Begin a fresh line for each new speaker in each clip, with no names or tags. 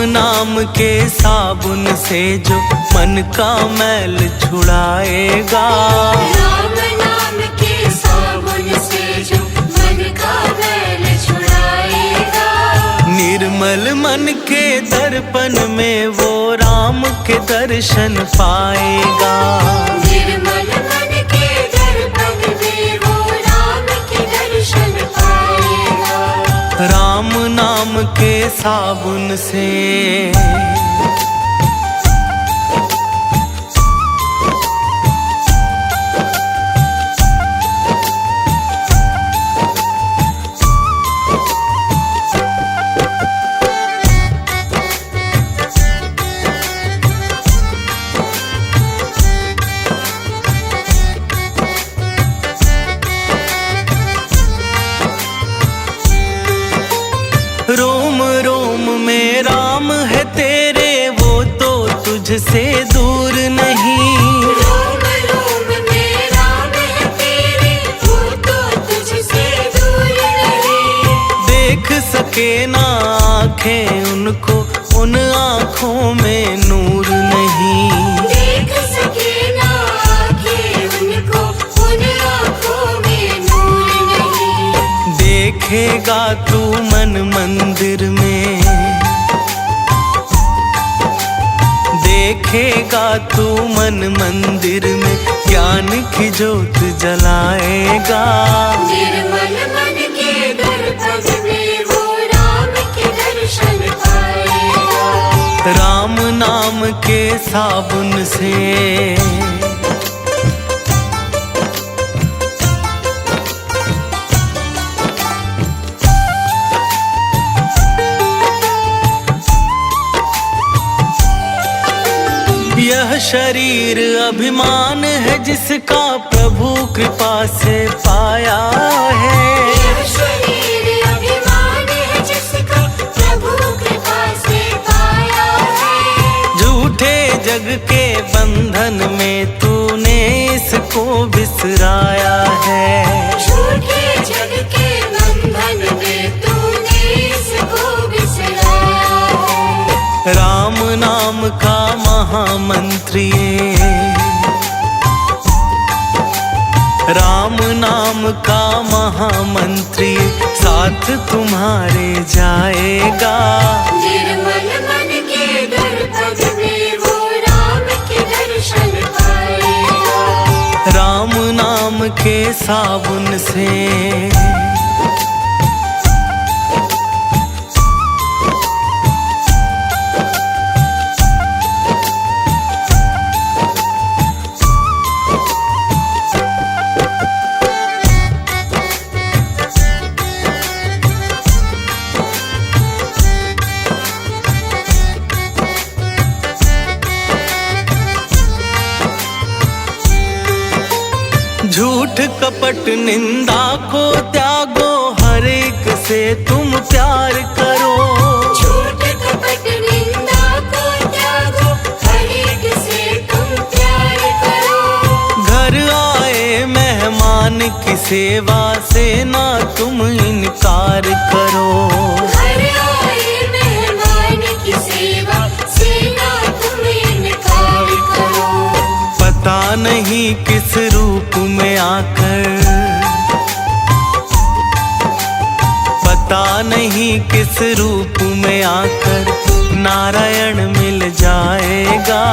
नाम के साबुन से जो मन का मैल छुड़ाएगा,
राम नाम के साबुन से जो मन का मैल छुड़ाएगा।
निर्मल मन के दर्पण में वो राम के दर्शन पाएगा,
निर्मल मन के दर्पण में वो राम के दर्शन पाएगा।
राम नाम के साबुन से। रोम रोम में राम है तेरे, वो तो तुझसे दूर नहीं।
रोम रोम में राम है तेरे, वो तो तुझसे दूर नहीं।
देख सके ना आँखें उनको, उन आँखों में नूर नहीं।
देख सके ना आँखें उनको, उन आँखों में नूर नहीं।
देखेगा तू मन मंदिर में, देखेगा तू मन मंदिर में, ज्ञान की जोत जलाएगा।
निर्मल मन के दर्पण में वो राम के दर्शन पाएगा,
राम नाम के साबुन से। यह शरीर अभिमान है जिसका प्रभु कृपा से पाया है,
यह शरीर अभिमान है जिसका प्रभु कृपा से पाया है।
झूठे जग के बंधन में तूने इसको बिसराया है,
झूठे जग के बंधन में तूने इसको बिसराया है।
राम नाम का महामंत्री, राम नाम का महामंत्री साथ तुम्हारे जाएगा।
निर्मल मन के दर्पण में वो राम के दर्शन पाएगा,
राम नाम के साबुन से। झूठ कपट निंदा को त्यागो, हर एक से तुम प्यार करो।
झूठ कपट निंदा को त्यागो, हर एक से तुम प्यार करो।
घर आए मेहमान की सेवा से ना तुम इनकार करो,
घर आए मेहमान की सेवा से ना तुम इनकार करो।
पता नहीं किस रूप में आकर, पता नहीं किस रूप में आकर नारायण मिल जाएगा।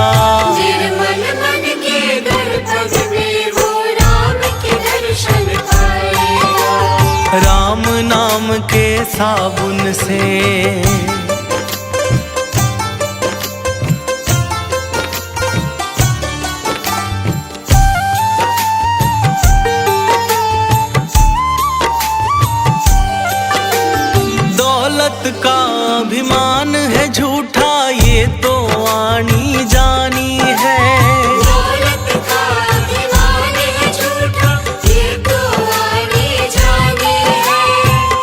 निर्मल मन के दर्पण में वो राम के दर्शन पाएगा,
राम नाम के साबुन से। दौलत का अभिमान है झूठा, ये तो आनी जानी है।
दौलत का अभिमान है झूठा, ये तो आनी जानी है।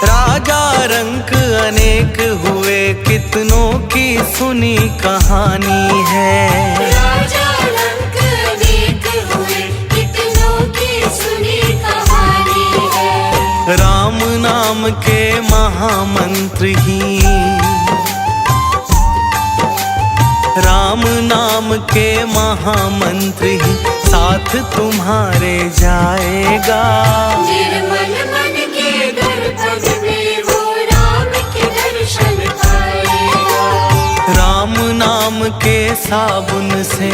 राजा रंक अनेक हुए, कितनों की सुनी कहानी है।
राजा रंक अनेक हुए, कितनों की सुनी कहानी है।
राम नाम के महामंत्र ही, नाम के महामंत्र ही साथ तुम्हारे जाएगा।
निर्मल मन के दर्पण में वो राम के दर्शन पाएगा।
राम नाम के साबुन से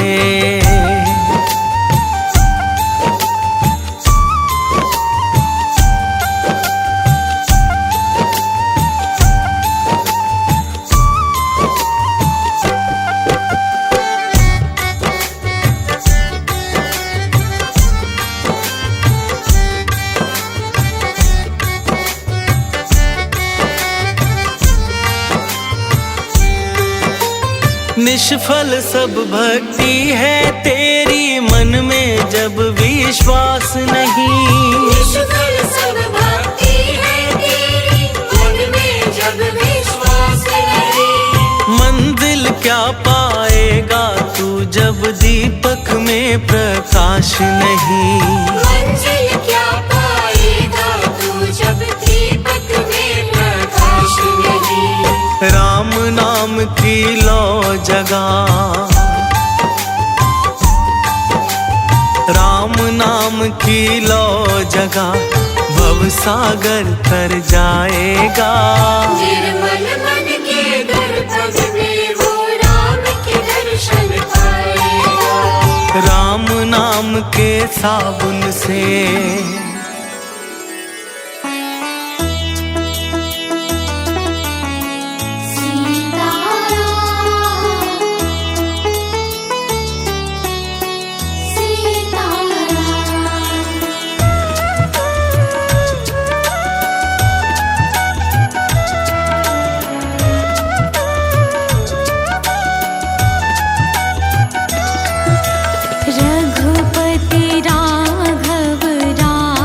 निष्फल सब भक्ति है तेरी, मन में जब विश्वास नहीं।
निष्फल सब भक्ति है तेरी, मन में जब विश्वास नहीं।
मंजिल क्या पाएगा तू जब दीपक में प्रकाश नहीं।
मंजिल क्या पाएगा तू जब दीपक में प्रकाश नहीं।
राम नाम की लो जगा, राम नाम की लो जगा, भव सागर तर जाएगा।
निर्मल मन के दर्पण में वो राम के दर्शन पाएगा।
राम नाम के साबुन से
रघुपति राघव राम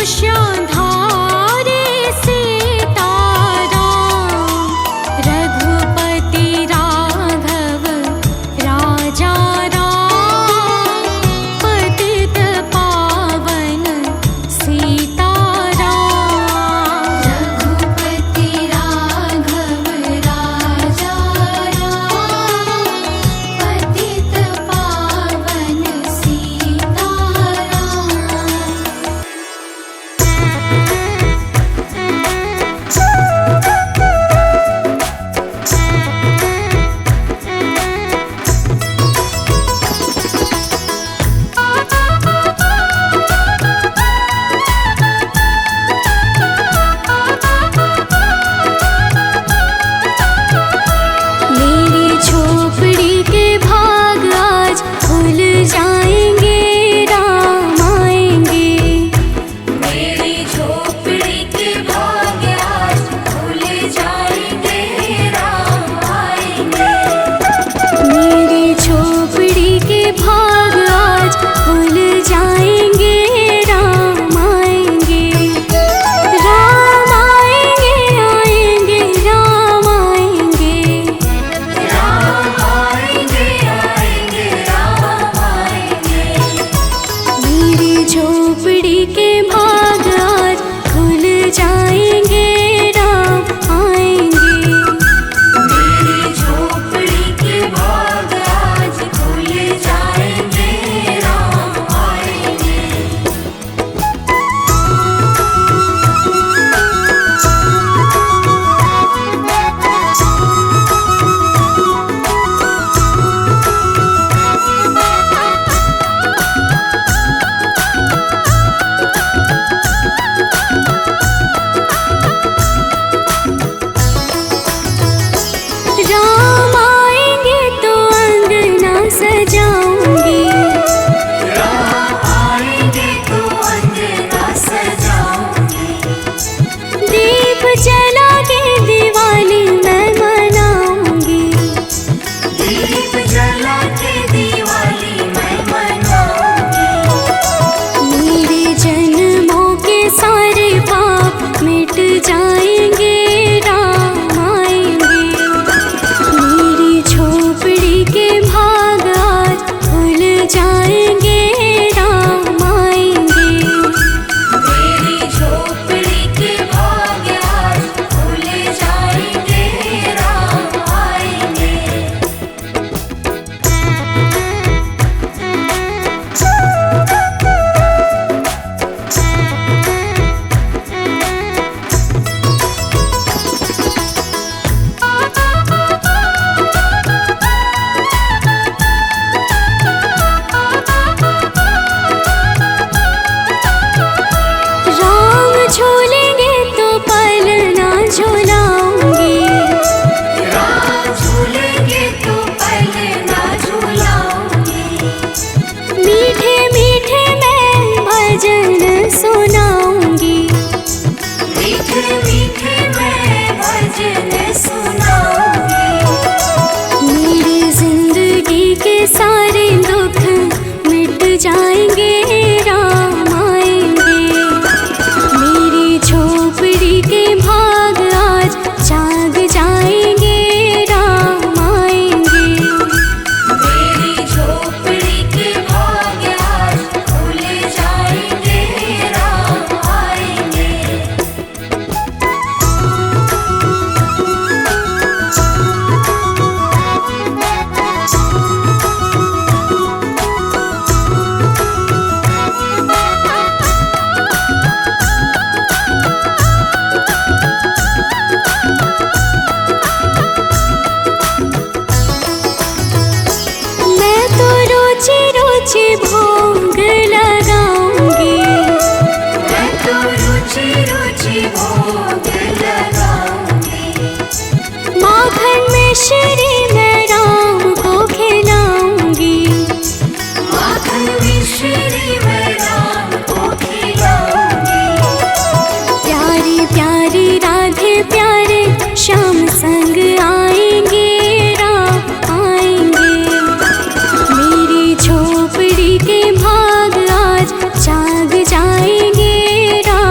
तपस्याधारे सीताराम रघुपति राघव राजा राम पतित पावन सीताराम रघुपति राघव राजा राम पतित पावन मेरी झोपड़ी के भाग आज खुल जाएंगे राम आएंगे मेरी झोपड़ी के भाग आज खुल जाएंगे राम आएंगे मेरी झोपड़ी के भाग आज खुल जाएंगे राम आएंगे राम आएंगे आएंगे राम आएंगे राम आएंगे आएंगे राम आएंगे मेरी झोपड़ी के भाग आज खुल जाएंगे राम आएंगे मेरी झोपड़ी के भाग आज खुल जाएंगे राम आएंगे राम आएंगे तो अंगना सजाऊंगी राम आएंगे तो अंगना सजाऊंगी दीप जला के दिवाली मैं मनाऊंगी दीप जला के दिवाली मैं मनाऊंगी मेरे जन्मों के सारे पाप मिट जाएंगे राम आएंगे मेरी झोपड़ी के भाग आज खुल जाएंगे राम आएंगे मेरी झोपड़ी के भाग आज खुल जाएंगे राम आएंगे राम झूलेंगे तो पलना झूलाऊंगी राम झूलेंगे तो पलना झूलाऊंगी मीठे मीठे मैं भजन सुनाऊंगी मीठे मीठे मैं भजन सुनाऊंगी मेरी जिंदगी के सारे दुख मिट जाएंगे राम आएंगे मेरी झोपड़ी के भाग आज जाग जाएंगे राम आएंगे मेरी झोपड़ी के भाग आज खुल जाएंगे राम आएंगे मैं तो रोजी रोजी भोग लगाऊंगी मैं तो रोजी रोजी भोग लगाऊंगी माखन में श्री मैं राम को खिलाऊंगी माखन में श्री मैं राम को खिलाऊंगी प्यारी प्यारी राधे प्यारे श्याम संग आएंगे राम आएंगे मेरी झोपड़ी के भाग आज जाग जाएंगे राम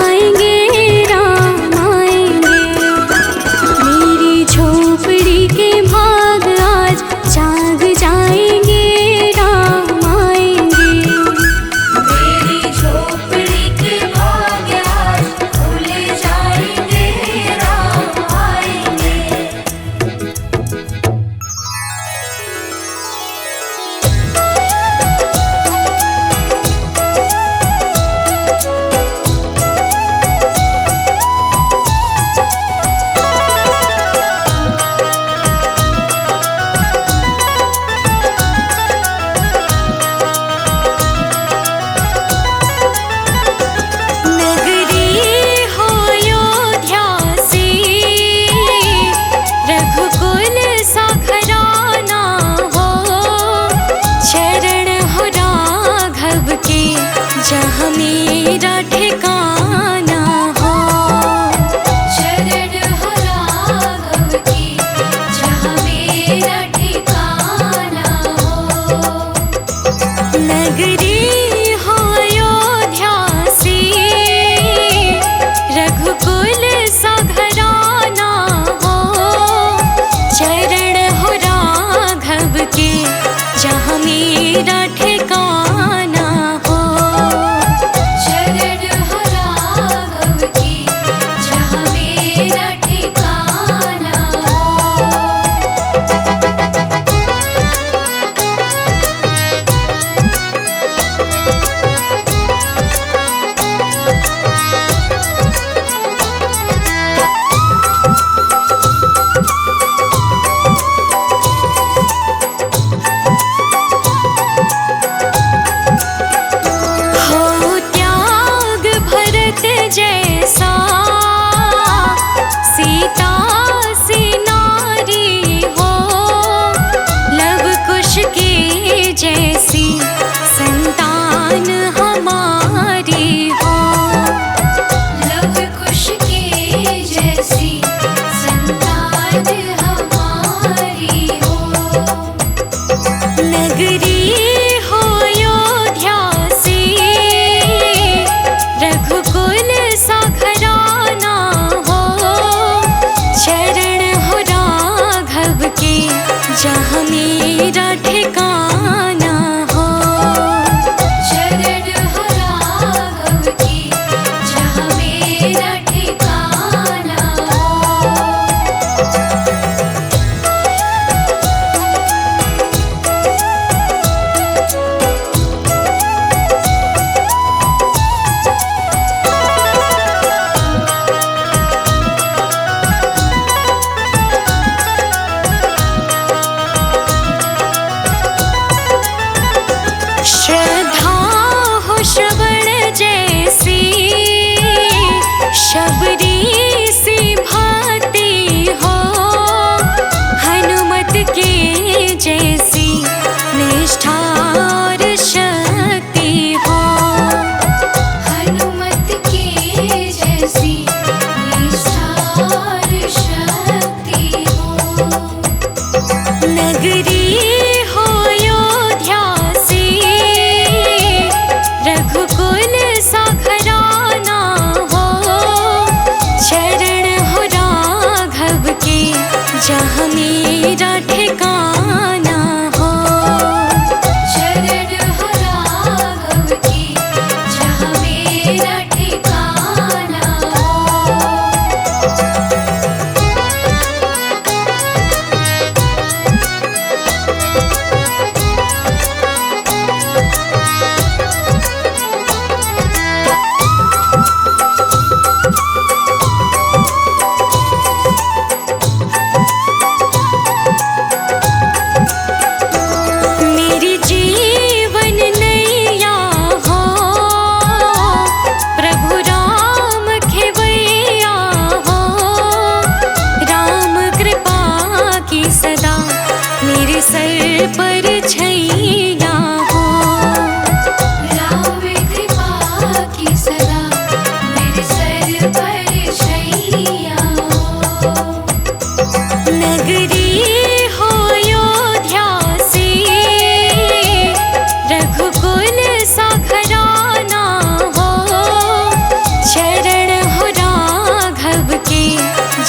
आएंगे, राम आएंगे। मेरी झोपड़ी के भाग आज जाग जाएंगे, राम आएंगे।
मेरी झोपड़ी के भाग आज खुल जाएंगे, राम आएंगे।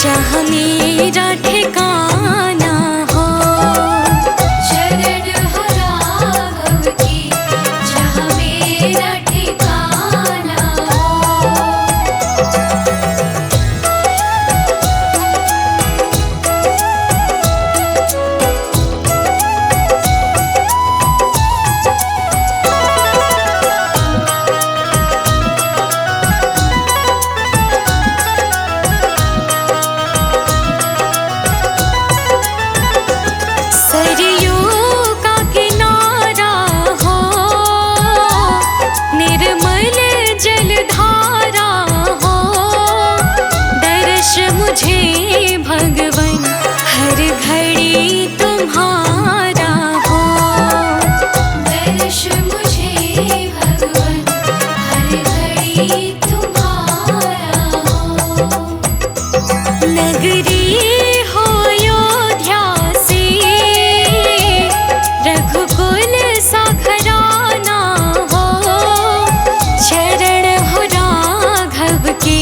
जहाँ मेरा ठिकाना हो।
शरण हो राघव की जहाँ मेरा ठिकाना हो।
सरयू का किनारा हो, निर्मल जलधारा हो। दर्श मुझे भगवन हर घड़ी तुम्हारा हो।
दर्श मुझे भगवन हर घड़ी तुम्हारा हो।
नगरी हो अयोध्या से, रघुकुल सा घराना हो। शरण हो राघव के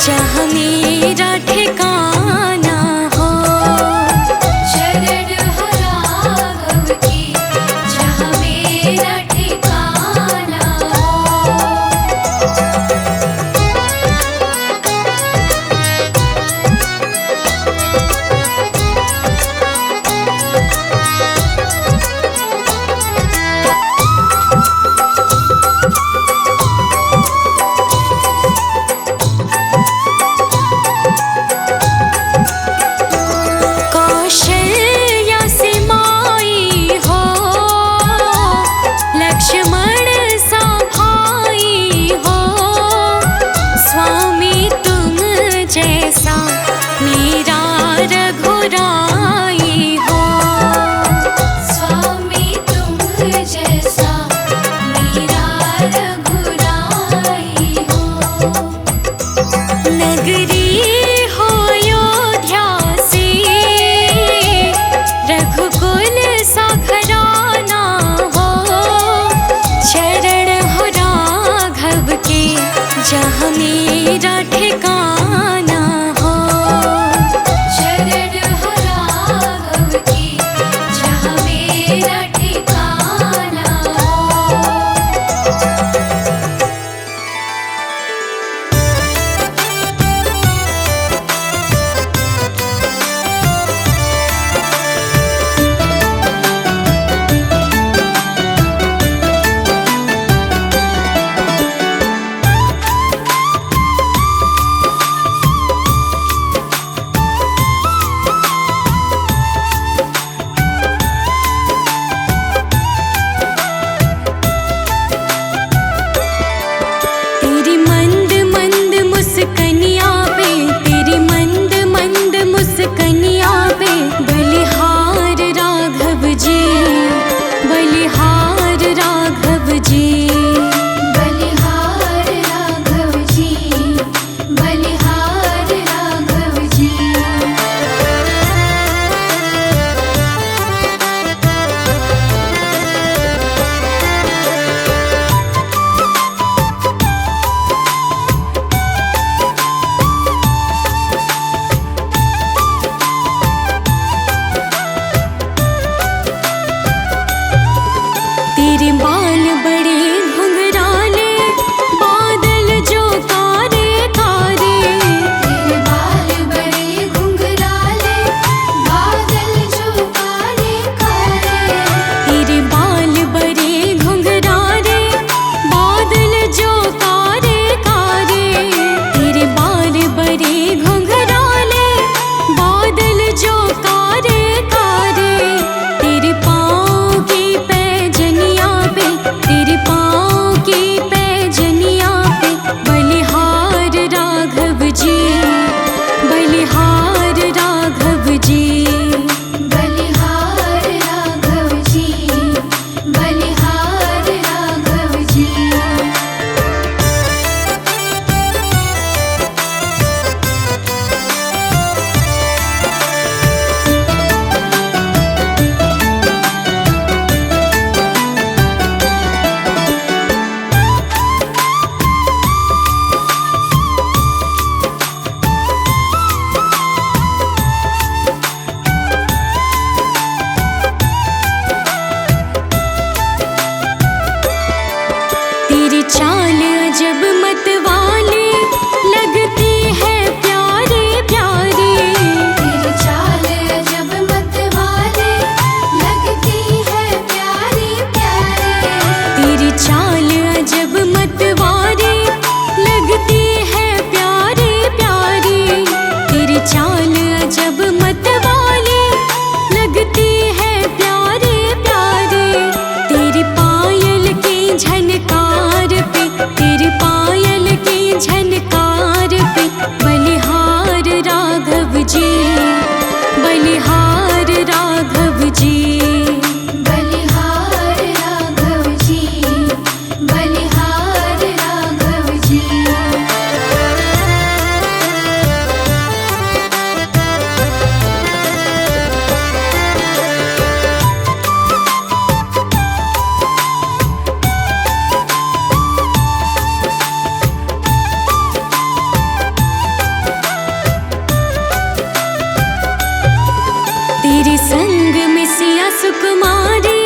जहाँ मेरा ठिकाना हो।
शरण हो राघव की जहाँ मेरा ठिकाना हो।
कौशल्या से माई हो, लक्ष्मण सा भाई हो। स्वामी तुम जैसा मेरा रघुराई हो।
स्वामी तुम जैसा मेरा रघुराई हो।
नगरी हो अयोध्या से, रघुकुल सा घराना हो। शरण हो राघव के जहाँ मेरा ठिकाना हो।
शरण हो राघव की जहाँ मेरा ठिकाना हो।
सुकुमारी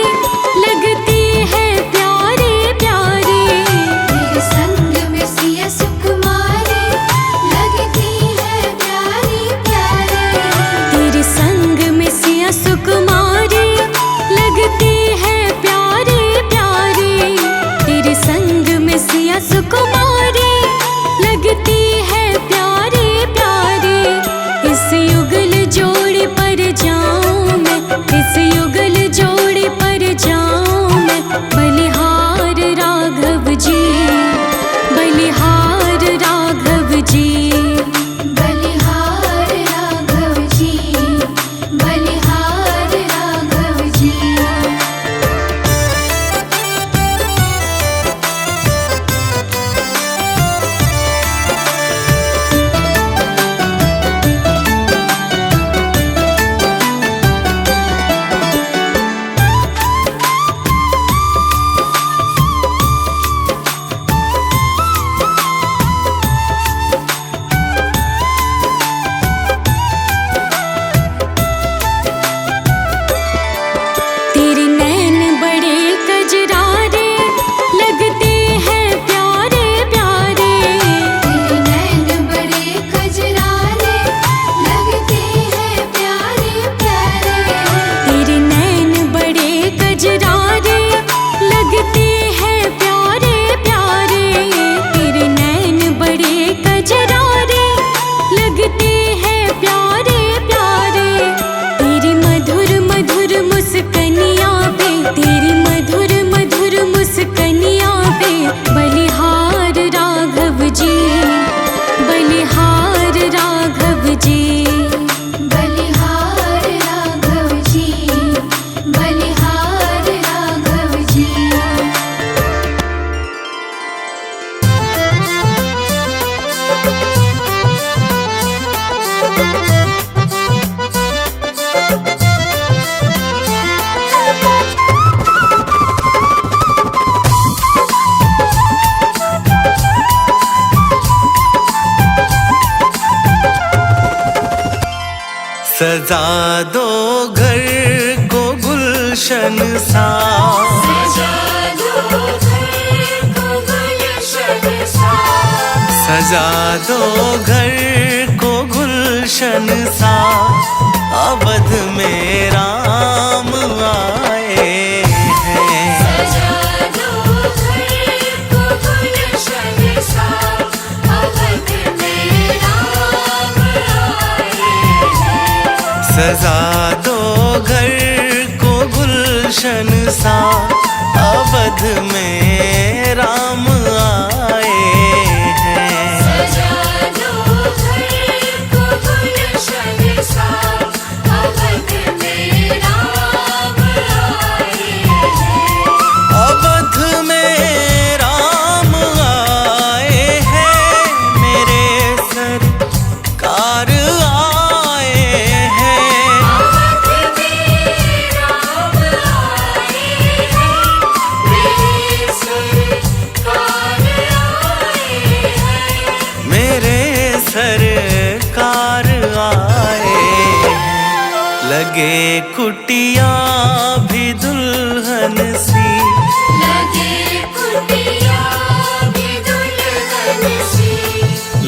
लगती है प्यारी प्यारी।
तेरे संग में सिया सुकुमारी लगती है प्यारी प्यारी।
तेरे संग में सिया सुकुमारी लगती है प्यारी प्यारी। तेरे संग में सिया सुकुमारी लगती है प्यारी प्यारी। इस युगल जोड़ी पर जाऊं मैं, इस युगल जोड़ी पर जाऊं मैं। बलिहार राघव जी, बलिहार राघव जी।
बलिहार राघव जी, बलिहार राघव जी।
तेरे नैन बड़े कजरारे लगते हैं प्यारे प्यारे।
तेरे नैन बड़े कजरारे लगते हैं प्यारे प्यारे।
तेरे नैन बड़े कजरारे लगते हैं प्यारे प्यारे। तेरे नैन बड़े कजरारे लगते हैं प्यारे प्यारे। तेरी मधुर मधुर मुस्कनियाँ पे, तेरी मधुर मधुर मुस्कनियाँ पे। बलिहार राघव जी, बलिहार राघव जी।
बलिहार राघव जी, बलिहार राघव जी।
सजा दो घर को गुलशन सा,
सजा दो घर को गुलशन सा।
सजा दो घर को गुलशन सा। अवध में राम आए हैं।
सजा दो घर को गुलशन सा। अवध में राम आए हैं।
सजा दो घर को गुलशन सा। अवध में राम आए हैं।
सजा दो घर को गुलशन सा। अवध में राम आए हैं।
अवध में राम आए हैं। मेरे सरकार आए हैं।
अवध में राम आए हैं। मेरे सरकार आए हैं।
लगे कुटिया भी दुल्हन सी।
लगे कुटिया भी दुल्हन सी।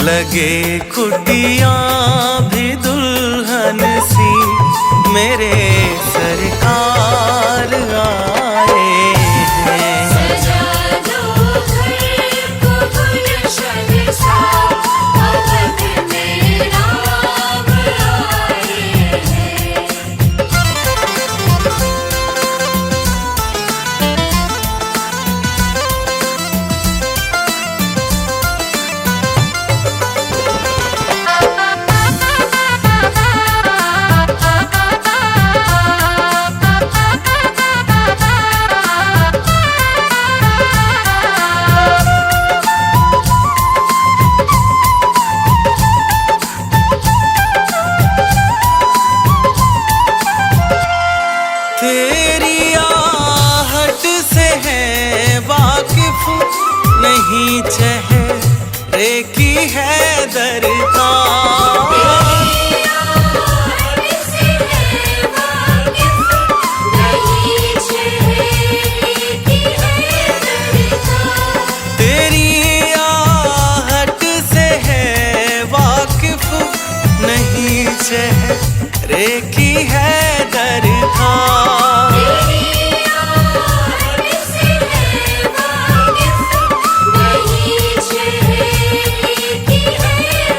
लगे कुटिया भी दुल्हन सी। मेरे सरकार आए हैं।
सजा दो घर को गुलशन सा। अवध में राम आए हैं।
नहीं चेहरे की है दरकार।
से है वाकिफ नहीं
नहीं चेहरे की है दरकार।
तेरी याद से है वाकिफ, नहीं चेहरे की है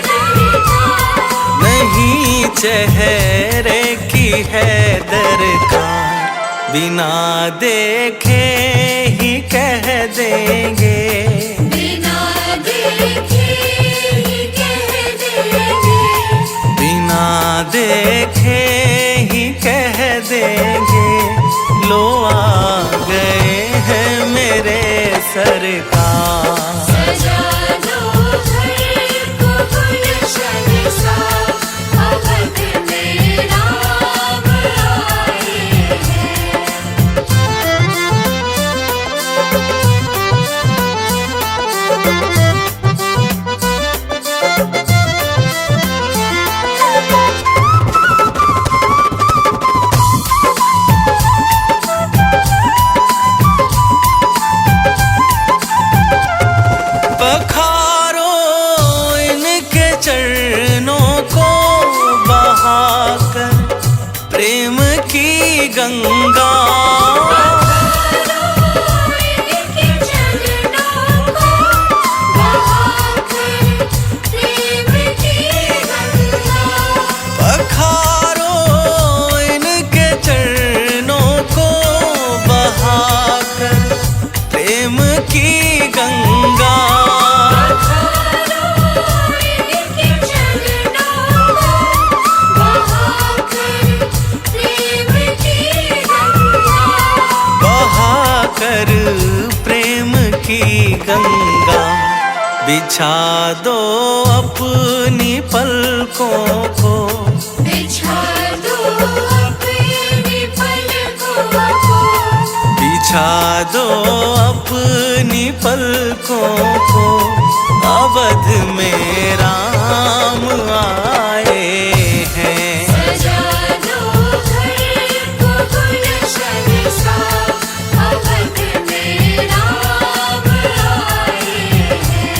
दरकार।
नहीं चेहरे की है दरकार, बिना देखे ही कह देंगे,
बिना देखे ही कह देंगे,
बिना देखे ही कह देंगे। लो आ गए हैं मेरे सरकार।
सजा दो घर को गुलशन सा, अवध में राम आए हैं।
पखारो इनके चरणों को बहाकर प्रेम की गंगा।
इनके चरणों को बहाकर प्रेम की गंगा।
पखारो इनके चरणों को बहाकर प्रेम की गंगा।
इनके चरणों को बहाकर प्रेम की गंगा।
बहाकर प्रेम की गंगा। बिछा दो अपनी पलकों को,
बिछा दो अपनी पलकों को,
बिछा दो अपनी पलकों को। अवध में राम आए हैं।
सजा दो घर को गुलशन सा, अवध में राम आए हैं।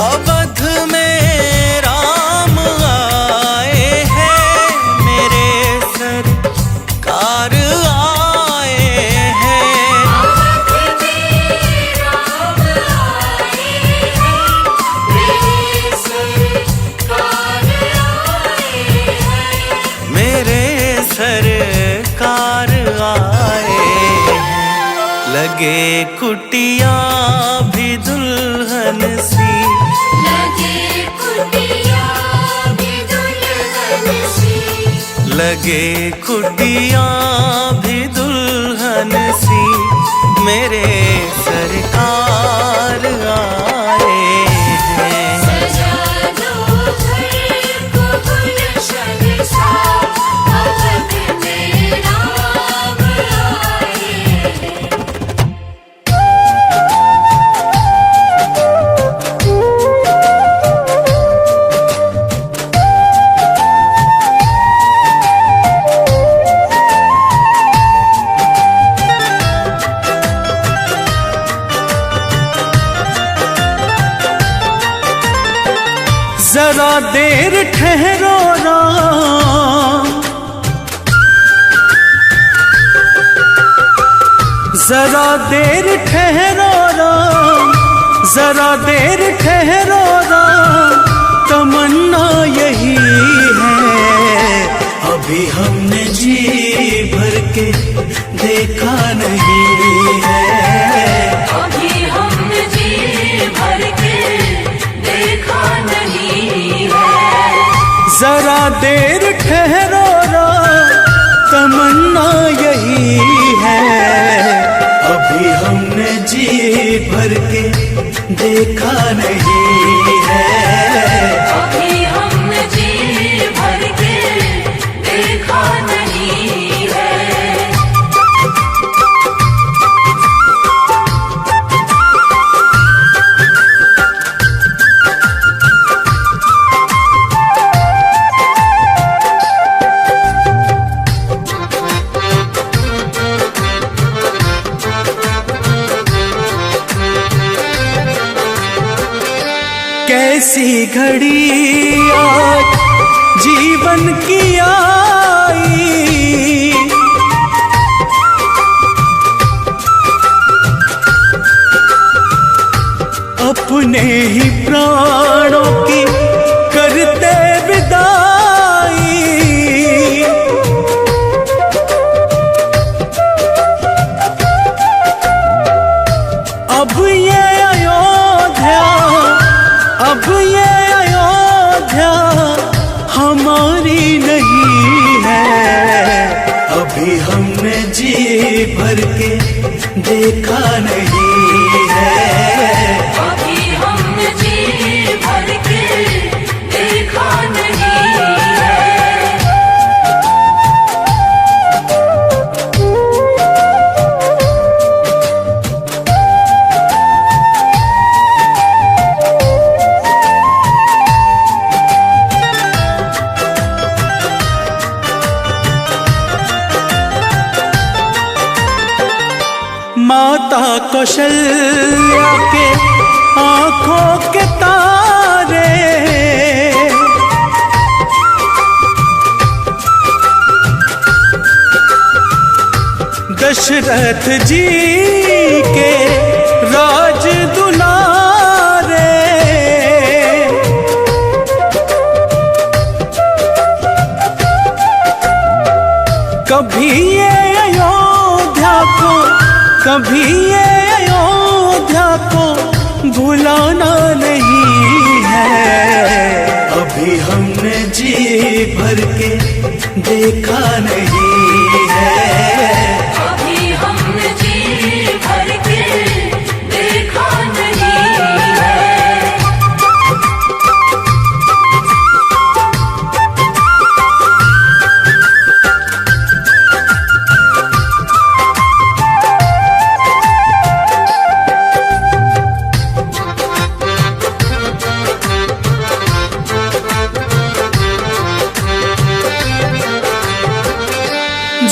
अवध में राम आए हैं, मेरे सरकार आए हैं।
अवध में राम आए हैं, मेरे सरकार आए हैं।
मेरे सरकार आए हैं। लगे कुटिया भी दुल्हन सी,
लगे कुटिया भी दुल्हन सी,
लगे कुटिया भी दुल्हन सी। मेरे सरकार आए हैं।
सजा दो घर को गुलशन सा, अवध में राम आए हैं।
जरा देर ठहरो राम, जरा देर ठहरो राम, जरा देर ठहरो राम। तमन्ना यही है, अभी हमने जी भर के देखा नहीं है।
अभी हमने जी भर के देखा नहीं है।
जरा देर ठहरो राम, तमन्ना यही है। अभी हमने जी भर के देखा नहीं है।
अभी हमने जी भर के देखा नहीं है।
कैसी घड़ी आज जीवन बन की आई, अपने ही प्राणों की करते विदाई। अब ये अयोध्या, अब ये अयोध्या हमारी नहीं है। अभी हमने जी भर के देखा नहीं है।
अभी हमने जी भर के देखा नहीं है।
माता कौशल्या के आंखों के तारे, दशरथ जी के राज दुलारे, कभी ये अयोध्या को, कभी ये अयोध्या को भुलाना नहीं है। अभी हमने जी भर के देखा नहीं है।
अभी हमने जी भर के देखा नहीं है।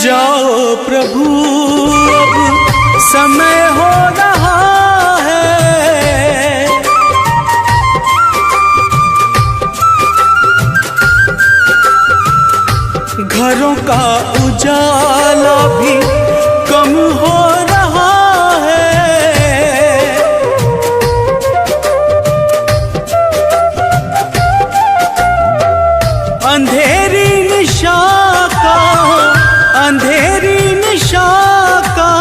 जाओ प्रभु अब समय हो रहा है, घरों का उजाला भी कम हो रहा है। अंधेरी निशा का, अंधेरी निशा का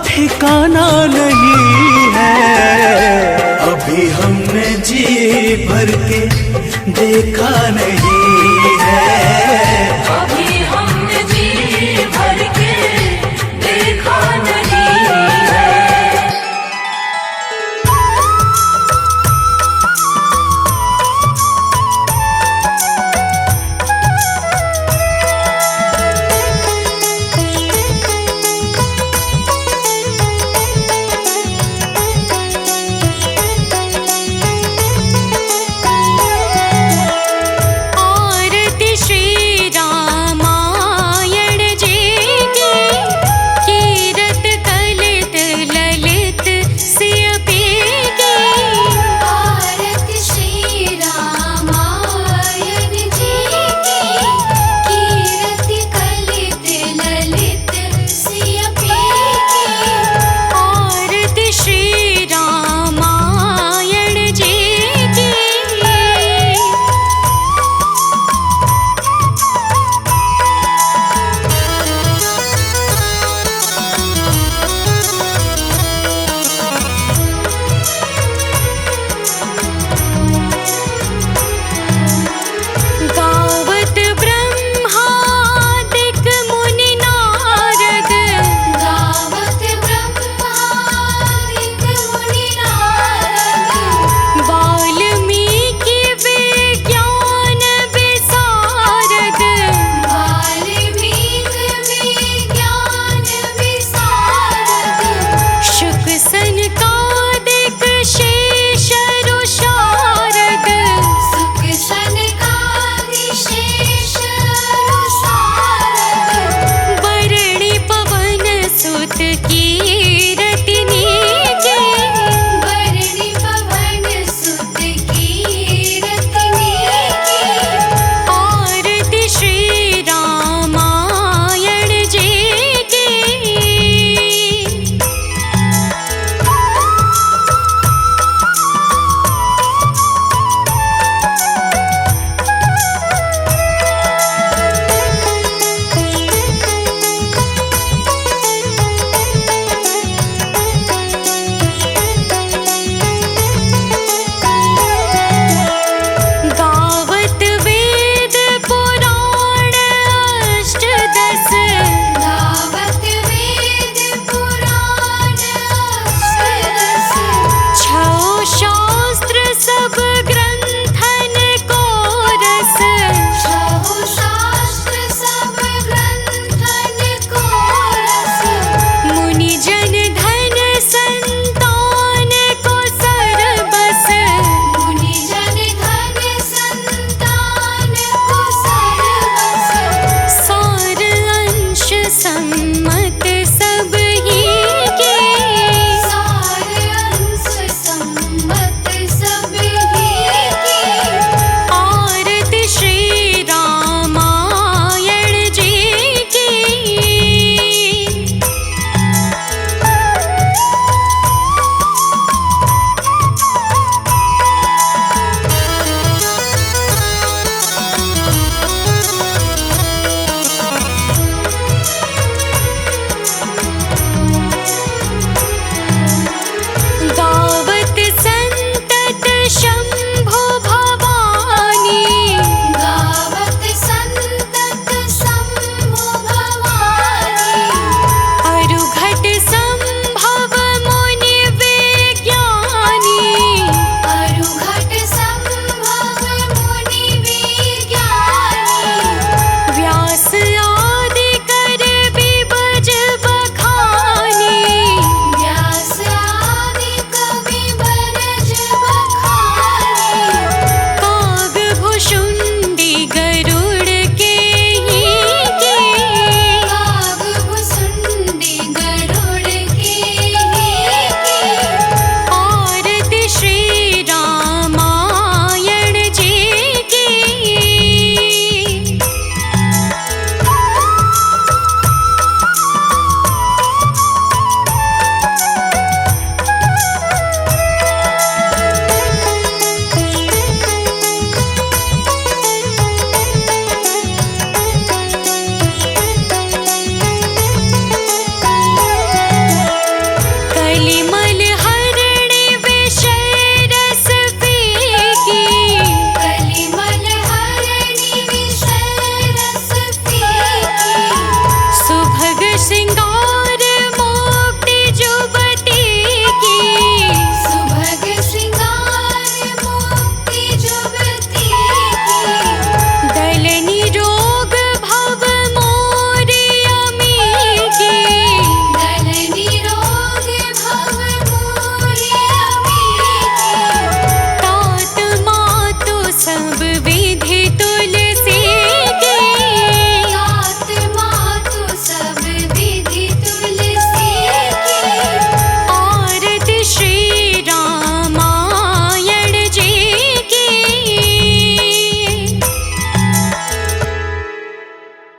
ठिकाना नहीं है। अभी हमने जी भर के देखा नहीं